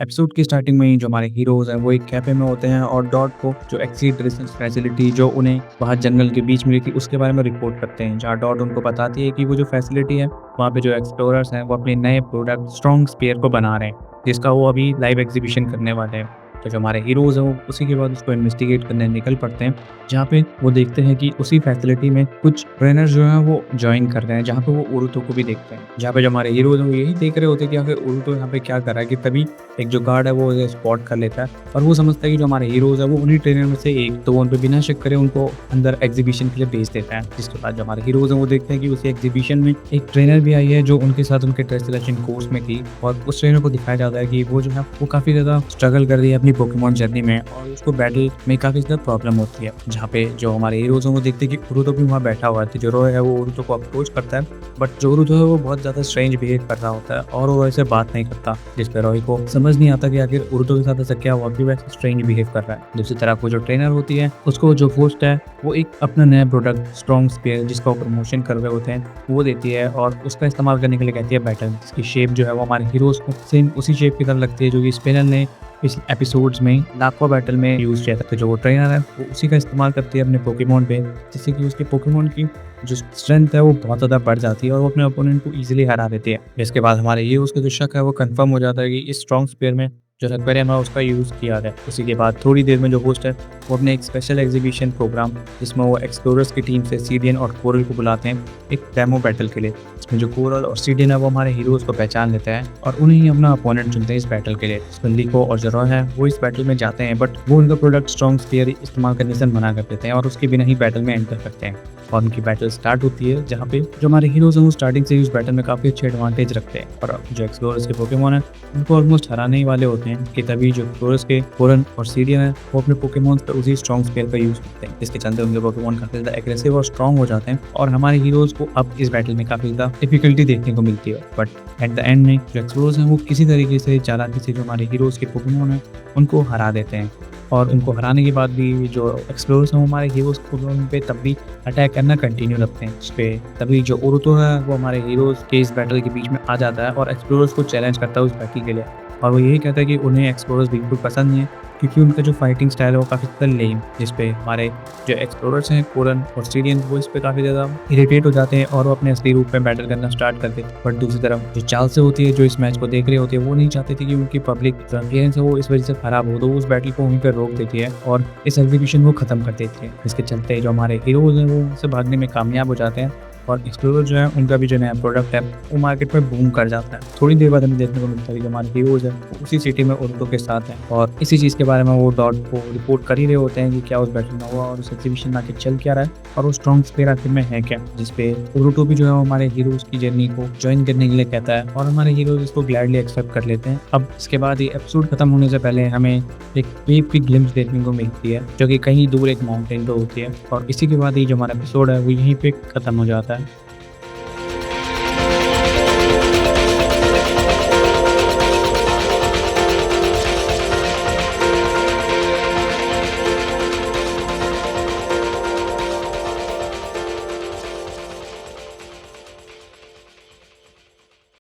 Episode की starting में ही जो हमारे हीरोज़ हैं वो एक कैफ़े में होते हैं और डॉट को जो एक्सीड रिसर्च फैसिलिटी जो उन्हें वहाँ जंगल के बीच मिली थी उसके बारे में रिपोर्ट करते हैं। जहाँ डॉट उनको बताती है कि वो जो फैसिलिटी है वहाँ पे जो एक्सप्लोरर्स हैं वो अपने नए प्रोडक्ट स्ट्रॉन्ग स्पेयर को बना रहे हैं, जिसका वो अभी लाइव एग्ज़िबिशन करने वाले हैं। तो जो हमारे हीरोज़ हैं वो उसी के बाद उसको इन्वेस्टिगेट करने निकल पड़ते हैं, जहाँ पे वो देखते हैं कि उसी फैसिलिटी में कुछ ट्रेनर्स जो हैं वो जॉइन कर रहे हैं, जहाँ पे वो उरुतो को भी देखते हैं। जहाँ पे जो हमारे हीरोज़ हैं वो यही देख रहे होते हैं कि आखिर उरुतो यहाँ पे क्या कर रहा है, कि तभी एक जो गार्ड है वो उसे स्पॉट कर लेता है और वो समझता है कि जो हमारे हीरोज़ हैं वो उन्हीं ट्रेनर में से एक, तो वो उन पे बिना शक करे उनको अंदर एग्जीबिशन के लिए भेज देता है। जिसके बाद जो हमारे हीरोज़ हैं वो देखते हैं कि उसी एग्जीबिशन में एक ट्रेनर भी आई है जो उनके साथ उनके टेस्ट सिलेक्शन कोर्स में थी, और उस ट्रेनर को दिखाया जाता है कि वो जो है वो काफ़ी ज़्यादा स्ट्रगल कर रही है अपनी पोकेमॉन जर्नी में और उसको बैटल में काफ़ी ज़्यादा प्रॉब्लम होती है। जहाँ पे जो हमारे हीरोज़ हैं वो देखते हैं कि उरुतो भी वहाँ बैठा हुआ है। जो रोय है वो उरुतो को अप्रोच करता है, बट जो उरुतो है वो बहुत ज़्यादा स्ट्रेंज बिहेव कर रहा होता है और वो ऐसे बात नहीं करता, जिस पे रॉय को समझ नहीं आता कि आखिर उरुतो के साथ ऐसा क्या हुआ कि वैसे स्ट्रेंज बिहेव कर रहा है। दूसरी तरफ वो जो ट्रेनर होती है उसको जो होस्ट है वो एक अपना नया प्रोडक्ट स्ट्रॉन्ग स्पेयर जिसका वो प्रमोशन कर रहे होते हैं वो देती है और उसका इस्तेमाल करने के लिए कहती है बैटल। इसकी शेप जो है वो हमारे हीरोज़ को सेम उसी शेप की तरह लगती है जो कि स्पिनर ने इस एपिसोड्स में लाखों बैटल में यूज़ किया था। तो जो वो ट्रेनर है वो उसी का इस्तेमाल करती है अपने पोकेमॉन पे, जिससे कि उसके पोकेमॉन की जो स्ट्रेंथ है वो बहुत ज़्यादा बढ़ जाती है और वो अपने ओपोनेंट को ईजिली हरा देती है। इसके बाद हमारे ये उसका जो शक है वो कंफर्म हो जाता है कि इस स्ट्रॉन्ग स्पेयर में जो एक्वेरियम है उसका यूज़ किया है। उसी के बाद थोड़ी देर में जो होस्ट है वो अपने एक स्पेशल एग्जीबिशन प्रोग्राम जिसमें वो एक्सप्लोरर्स की टीम से सीडियन और कोरल को बुलाते हैं एक डेमो बैटल के लिए, जिसमें जो कोरल और सीडियन है वो हमारे हीरोज़ को पहचान लेते हैं और उन्हें ही अपना अपोनेंट चुनते हैं इस बैटल के लिए। लिको और जरो है वो इस बैटल में जाते हैं, बट वो उनका प्रोडक्ट स्ट्रॉन्ग स्पेयर इस्तेमाल करने से मना कर देते हैं और उसके बिना ही बैटल में एंटर करते हैं और उनकी बैटल स्टार्ट होती है, जहाँ पे जो हमारे हीरोज़ हैं वो स्टार्टिंग से ही उस बैटल में काफ़ी अच्छे एडवांटेज रखते हैं और जो एक्सप्लोरर्स के पोकेमॉन है उनको ऑलमोस्ट हराने ही वाले होते हैं कि तभी जो एक्सप्लोरर्स के कोरल और सीडियन है वो अपने पोकेमॉन पर उसी स्ट्रॉन्ग स्पेयर का यूज़ करते हैं, जिसके चलते उनके पोकेमॉन काफ़ी ज़्यादा एग्रेसिव और स्ट्रॉन्ग हो जाते हैं और हमारे हीरोज़ को अब इस बैटल में काफ़ी ज़्यादा डिफिकल्टी देखने को मिलती है। बट एट द एंड में जो एक्सप्लोरर्स हैं वो किसी तरीके से चालाकी से जो हमारे हीरोज़ के पोकेमॉन हैं उनको हरा देते हैं और उनको हराने के बाद भी जो एक्सप्लोरर्स हैं वो हमारे हीरोज़ को उन पे तब भी अटैक करना कंटिन्यू रखते हैं। इस पे तभी जो उरुतो है वो हमारे हीरोज़ के इस बैटल के बीच में आ जाता है और एक्सप्लोरर्स को चैलेंज करता है उस बैटल के लिए, और वो यही कहता है कि उन्हें एक्सप्लोरर्स बिल्कुल पसंद नहीं है क्योंकि उनका जो फाइटिंग स्टाइल है वो काफ़ी ज़्यादा लेम, जिस पे हमारे जो एक्सप्लोरर्स हैं कोरल और सीडियन वो इस पे काफ़ी ज़्यादा इरिटेट हो जाते हैं और वो अपने असली रूप में बैटल करना स्टार्ट कर देते हैं। बट दूसरी तरफ जो चार्ल्स होती है जो इस मैच को देख रहे होते हैं वो नहीं चाहते थे कि उनकी पब्लिक जो अपीयरेंस है वो इस वजह से खराब हो, तो वो उस बैटल को वहीं पर रोक देती है और इस एग्जीबिशन को ख़त्म कर देती है। इसके चलते जो हमारे हीरोज़ हैं वो उनसे भागने में कामयाब हो जाते हैं और एक्सप्लोरर जो है उनका भी जो नया प्रोडक्ट है वो मार्केट में बूम कर जाता है। थोड़ी देर बाद हमें देखने को मिलता है कि जो हमारे हीरोज़ हैं वो उसी सिटी में उरुतो के साथ हैं और इसी चीज़ के बारे में वो डॉट को रिपोर्ट कर ही रहे होते हैं कि क्या उस बैटल में हुआ और उस एग्जीबिशन में आखिर चल क्या रहा है और वो स्ट्रॉन्ग स्पेयर आखिर में है क्या, जिसपे उरुतो भी जो है वो हमारे हीरोज़ की जर्नी को ज्वाइन करने के लिए कहता है और हमारे हीरोज़ इसको ग्लैडली एक्सेप्ट कर लेते हैं। अब इसके बाद ये एपिसोड खत्म होने से पहले हमें एक वेव की ग्लिम्स देखने को मिलती है जो कि कहीं दूर एक माउंटेन पे होती है और इसी के बाद ये जो हमारा एपिसोड है वो यहीं पे खत्म हो जाता है।